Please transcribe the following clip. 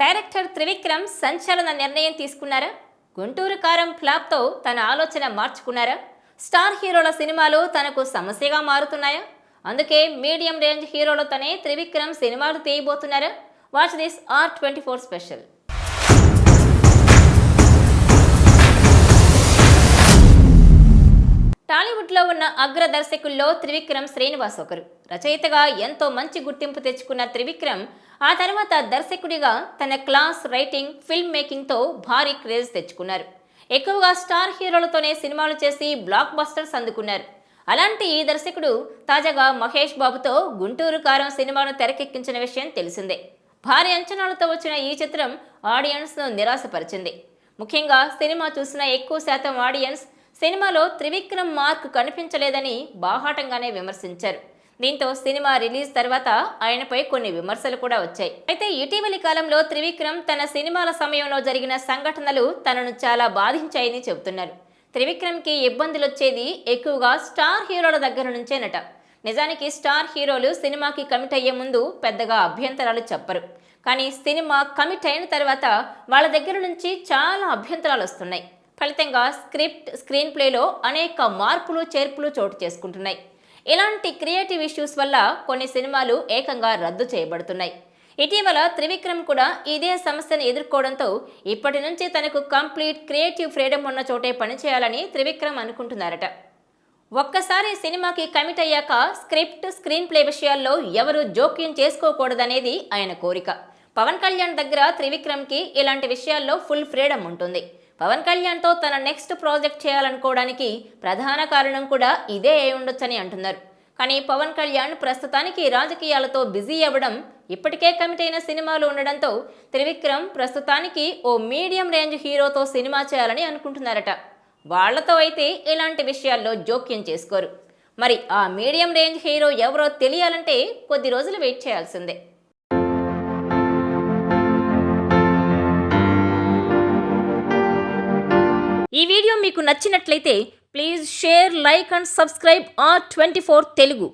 Director Trivikram సంచలన నిర్ణయం తీసుకున్నారా? గుంటూరు కారం ఫ్లాప్తో తన ఆలోచన మార్చుకున్నారా? స్టార్ హీరోల సినిమాలు తనకు సమస్యగా మారుతున్నాయా? అందుకే మీడియం రేంజ్ హీరోలతోనే త్రివిక్రమ్ సినిమాలు తీయబోతున్నారా? Watch this R24 special. టాలీవుడ్లో ఉన్న అగ్ర దర్శకుల్లో త్రివిక్రమ్ శ్రీనివాస్ ఒకరు. రచయితగా ఎంతో మంచి గుర్తింపు తెచ్చుకున్న త్రివిక్రమ్ ఆ తర్వాత దర్శకుడిగా తన క్లాస్ రైటింగ్, ఫిల్మ్ మేకింగ్తో భారీ క్రేజ్ తెచ్చుకున్నారు. ఎక్కువగా స్టార్ హీరోలతోనే సినిమాలు చేసి బ్లాక్ బస్టర్స్ అందుకున్నారు. అలాంటి ఈ దర్శకుడు తాజాగా మహేష్ బాబుతో గుంటూరు కారం సినిమాను తెరకెక్కించిన విషయం తెలిసిందే. భారీ అంచనాలతో వచ్చిన ఈ చిత్రం ఆడియన్స్ను నిరాశపరిచింది. ముఖ్యంగా సినిమా చూసిన ఎక్కువ శాతం ఆడియన్స్ సినిమాలో త్రివిక్రమ్ మార్క్ కనిపించలేదని బాహాటంగానే విమర్శించారు. దీంతో సినిమా రిలీజ్ తర్వాత ఆయనపై కొన్ని విమర్శలు కూడా వచ్చాయి. అయితే ఇటీవలి కాలంలో త్రివిక్రమ్ తన సినిమాల సమయంలో జరిగిన సంఘటనలు తనను చాలా బాధించాయని చెబుతున్నారు. త్రివిక్రమ్కి ఇబ్బందులు వచ్చేది ఎక్కువగా స్టార్ హీరోల దగ్గర నుంచేనట. నిజానికి స్టార్ హీరోలు సినిమాకి కమిట్ అయ్యే ముందు పెద్దగా అభ్యంతరాలు చెప్పరు. కానీ సినిమా కమిట్ అయిన తర్వాత వాళ్ళ దగ్గర నుంచి చాలా అభ్యంతరాలు వస్తున్నాయి. ఫలితంగా స్క్రిప్ట్, స్క్రీన్ ప్లేలో అనేక మార్పులు, చేర్పులు చోటు చేసుకుంటున్నాయి. ఇలాంటి క్రియేటివ్ ఇష్యూస్ వల్ల కొన్ని సినిమాలు ఏకంగా రద్దు చేయబడుతున్నాయి. ఇటీవల త్రివిక్రమ్ కూడా ఇదే సమస్యను ఎదుర్కోవడంతో ఇప్పటి నుంచి తనకు కంప్లీట్ క్రియేటివ్ ఫ్రీడమ్ ఉన్న చోటే పనిచేయాలని త్రివిక్రమ్ అనుకుంటున్నారట. ఒక్కసారి సినిమాకి కమిట్ అయ్యాక స్క్రిప్ట్, స్క్రీన్ ప్లే విషయాల్లో ఎవరు జోక్యం చేసుకోకూడదనేది ఆయన కోరిక. పవన్ కళ్యాణ్ దగ్గర త్రివిక్రమ్కి ఇలాంటి విషయాల్లో ఫుల్ ఫ్రీడమ్ ఉంటుంది. పవన్ కళ్యాణ్తో తన నెక్స్ట్ ప్రాజెక్ట్ చేయాలనుకోవడానికి ప్రధాన కారణం కూడా ఇదే అయి ఉండొచ్చని అంటున్నారు. కానీ పవన్ కళ్యాణ్ ప్రస్తుతానికి రాజకీయాలతో బిజీ అవ్వడం, ఇప్పటికే కమిట్ అయిన సినిమాలు ఉండడంతో త్రివిక్రమ్ ప్రస్తుతానికి ఓ మీడియం రేంజ్ హీరోతో సినిమా చేయాలని అనుకుంటున్నారట. వాళ్లతో అయితే ఇలాంటి విషయాల్లో జోక్యం చేసుకోరు. మరి ఆ మీడియం రేంజ్ హీరో ఎవరో తెలియాలంటే కొద్ది రోజులు వెయిట్ చేయాల్సిందే. ఈ వీడియో మీకు నచ్చినట్లయితే please share, like and subscribe R24 Telugu.